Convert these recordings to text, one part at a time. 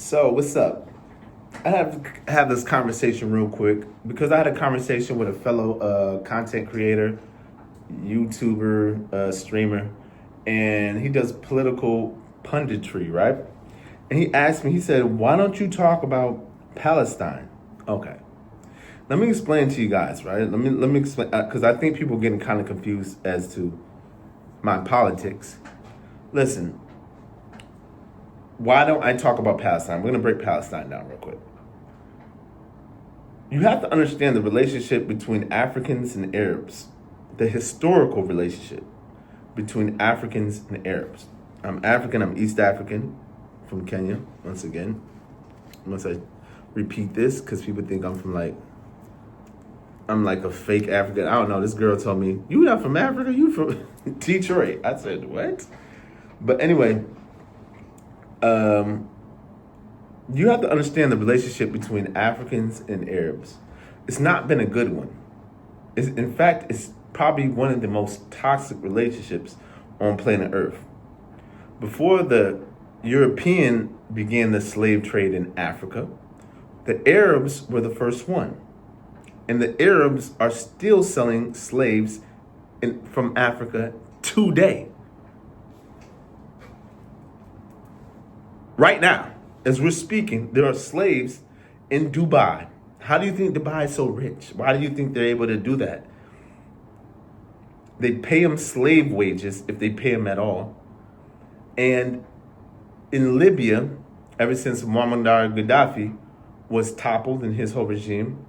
So what's up? I have this conversation real quick because I had a conversation with a fellow content creator, YouTuber, streamer, and he does political punditry, right? And he asked me, he said, "Why don't you talk about Palestine?" Okay, let me explain to you guys, right? Let me explain because I think people are getting kind of confused as to my politics. Listen, why don't I talk about Palestine? We're going to break Palestine down real quick. You have to understand the relationship between Africans and Arabs, the historical relationship between Africans and Arabs. I'm African, I'm East African from Kenya, once again. Once I repeat this, because people think I'm like a fake African. I don't know, this girl told me, "You not from Africa, you from Detroit." I said, "What?" But anyway, you have to understand the relationship between Africans and Arabs. It's not been a good one. In fact, it's probably one of the most toxic relationships on planet Earth. Before the European began the slave trade in Africa, the Arabs were the first one. And the Arabs are still selling slaves from Africa today. Right now, as we're speaking, there are slaves in Dubai. How do you think Dubai is so rich? Why do you think they're able to do that? They pay them slave wages, if they pay them at all. And in Libya, ever since Muammar Gaddafi was toppled in his whole regime,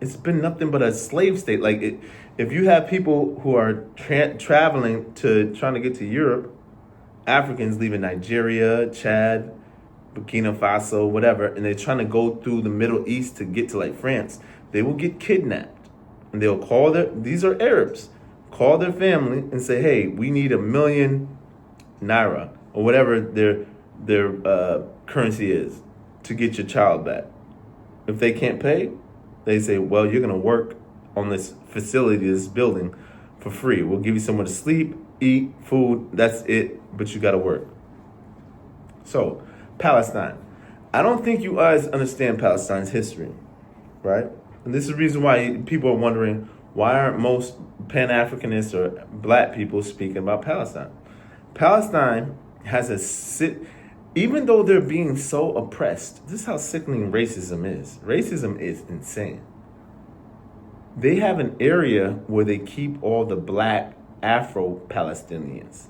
it's been nothing but a slave state. If you have people who are traveling trying to get to Europe, Africans leaving Nigeria, Chad, Burkina Faso, whatever, and they're trying to go through the Middle East to get to like France, they will get kidnapped. And they'll call these are Arabs, call their family and say, "Hey, we need 1,000,000 naira," or whatever their currency is, to get your child back. If they can't pay, they say, "Well, you're going to work on this facility, this building, for free. We'll give you somewhere to sleep, eat, food, that's it, but you got to work." So, Palestine. I don't think you guys understand Palestine's history, right? And this is the reason why people are wondering, why aren't most Pan-Africanists or black people speaking about Palestine? Palestine has even though they're being so oppressed, this is how sickening racism is. Racism is insane. They have an area where they keep all the black Afro-Palestinians.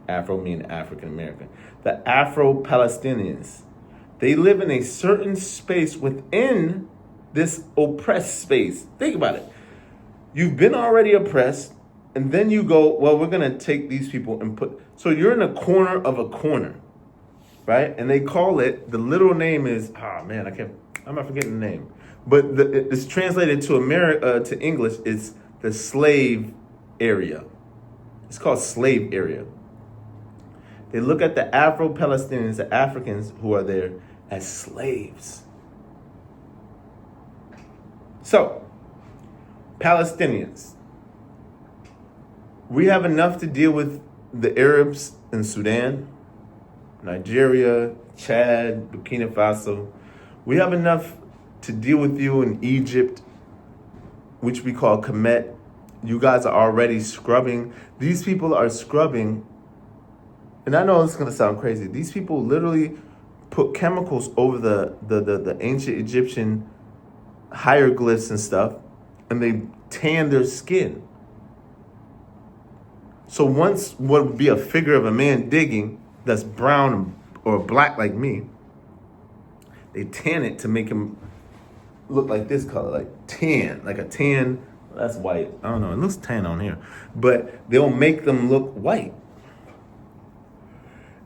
Afro meaning African American. The Afro-Palestinians. They live in a certain space within this oppressed space. Think about it. You've been already oppressed, and then you go, "Well, we're going to take these people and So you're in a corner of a corner, right? And they call it, the literal name is, I'm not forgetting the name. But it's translated to English, it's the slave area. It's called slave area. They look at the Afro-Palestinians, the Africans who are there, as slaves. So, Palestinians. We have enough to deal with the Arabs in Sudan, Nigeria, Chad, Burkina Faso. We have enough to deal with you in Egypt, which we call Kemet. You guys are already scrubbing. These people are scrubbing. And I know it's going to sound crazy. These people literally put chemicals over the ancient Egyptian hieroglyphs and stuff, and they tan their skin. So once what would be a figure of a man digging that's brown or black like me, they tan it to make him look like this color, like tan, like a tan. That's white. I don't know. It looks tan on here. But they'll make them look white.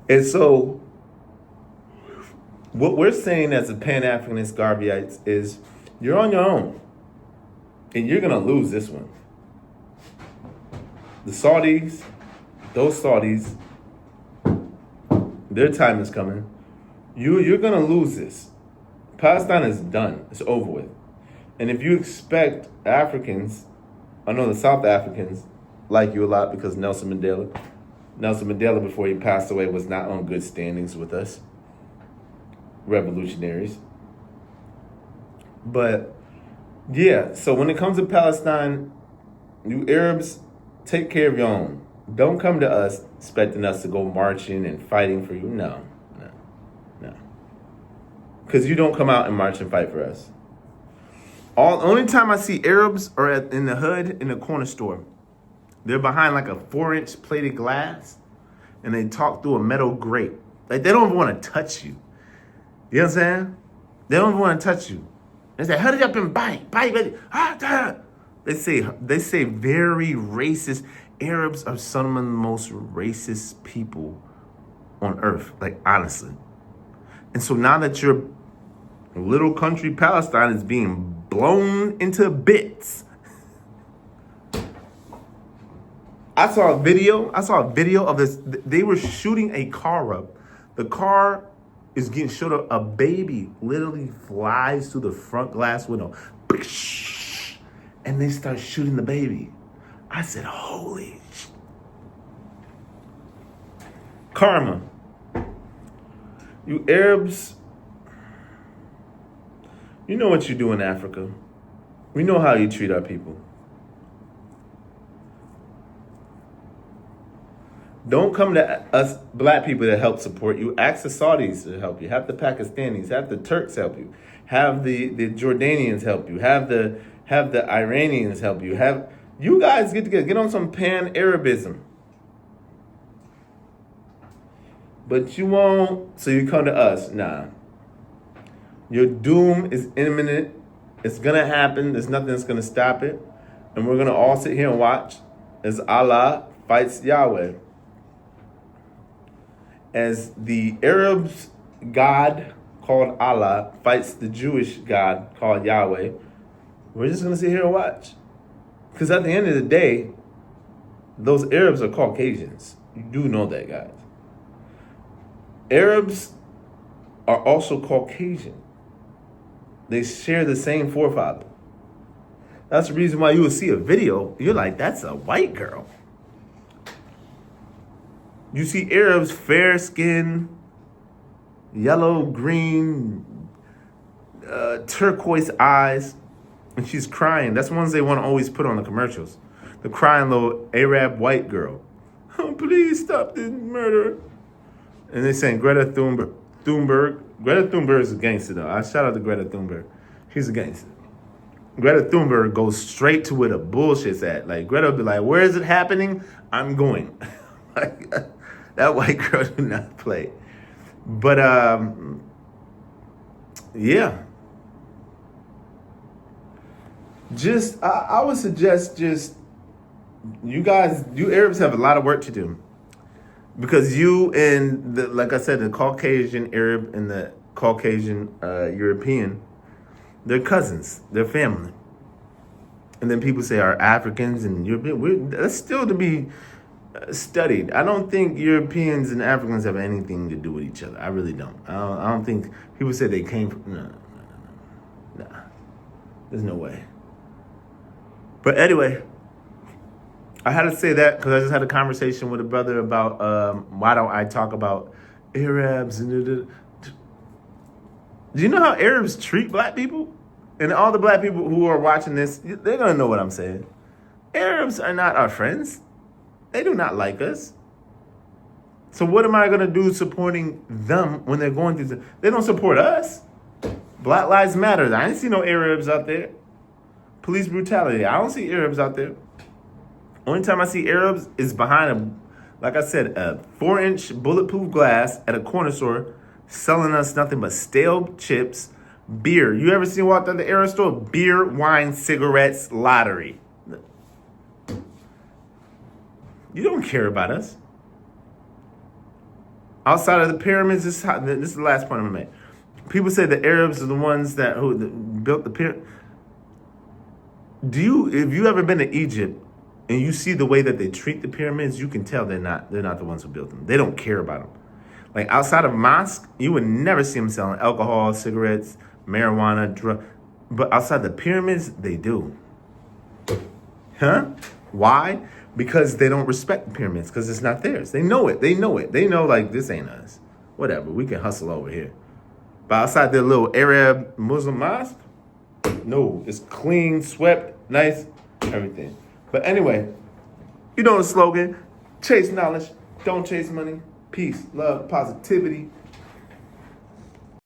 And so what we're saying as a Pan-Africanist Garveyites is, you're on your own. And you're going to lose this one. The Saudis, those Saudis, their time is coming. You're going to lose this. Palestine is done. It's over with. And if you expect Africans, I know the South Africans like you a lot because Nelson Mandela, before he passed away, was not on good standings with us. revolutionaries. But yeah, so when it comes to Palestine, you Arabs, take care of your own. Don't come to us expecting us to go marching and fighting for you. No, no, no. Because you don't come out and march and fight for us. Only time I see Arabs are in the hood in the corner store. They're behind like a 4-inch plated glass, and they talk through a metal grate. Like they don't even want to touch you. You know what I'm saying? They don't even want to touch you. They say, hurry up and bite. They say very racist. Arabs are some of the most racist people on earth, like honestly. And so now that your little country Palestine is being blown into bits, I saw a video of this. They were shooting a car up. The car is getting shot up. A baby literally flies through the front glass window. And they start shooting the baby. I said, holy sh-. Karma. You Arabs, you know what you do in Africa. We know how you treat our people. Don't come to us black people to help support you. Ask the Saudis to help you. Have the Pakistanis, have the Turks help you. Have the Jordanians help you. Have the Iranians help you. Have you guys get together, get on some pan-Arabism. But you won't, so you come to us. Nah. Your doom is imminent. It's gonna happen. There's nothing that's gonna stop it. And we're gonna all sit here and watch as Allah fights Yahweh. As the Arabs' God called Allah fights the Jewish God called Yahweh, we're just gonna sit here and watch. Because at the end of the day, those Arabs are Caucasians. You do know that, guys. Arabs are also Caucasian. They share the same forefather. That's the reason why you will see a video, you're like, that's a white girl. You see Arabs, fair skin, yellow, green, turquoise eyes, and she's crying. That's the ones they want to always put on the commercials. The crying little Arab white girl. Oh, please stop this murder. And they're saying Greta Thunberg. Greta Thunberg is a gangster, though. I shout out to Greta Thunberg. She's a gangster. Greta Thunberg goes straight to where the bullshit's at. Like, Greta will be like, where is it happening? I'm going. Like, that white girl do not play. But, yeah. Just, I would suggest just, you Arabs have a lot of work to do. Because you and, like I said, the Caucasian Arab and the Caucasian European, they're cousins, they're family. And then people say are Africans and European. That's still to be studied. I don't think Europeans and Africans have anything to do with each other. I really don't. I don't think people say they came from. No. There's no way. But anyway, I had to say that because I just had a conversation with a brother about why don't I talk about Arabs and. Do you know how Arabs treat black people? And all the black people who are watching this, they're gonna know what I'm saying. Arabs are not our friends. They do not like us. So what am I gonna do supporting them when they're going through? They don't support us. Black Lives Matter. I didn't see no Arabs out there. Police brutality. I don't see Arabs out there. Only time I see Arabs is behind like I said, a 4-inch bulletproof glass at a corner store selling us nothing but stale chips, beer. You ever seen walked out the Arab store? Beer, wine, cigarettes, lottery. You don't care about us. Outside of the pyramids, this is the last point I'm gonna make. People say the Arabs are the ones that built the pyramid. If you ever been to Egypt and you see the way that they treat the pyramids, you can tell they're not the ones who built them. They don't care about them. Like outside of mosque, you would never see them selling alcohol, cigarettes, marijuana, drugs. But outside the pyramids, they do. Huh? Why? Because they don't respect the pyramids, because it's not theirs. They know it. They know like, this ain't us. Whatever, we can hustle over here. But outside their little Arab Muslim mosque, no, it's clean, swept, nice, everything. But anyway, you know the slogan: chase knowledge, don't chase money. Peace, love, positivity.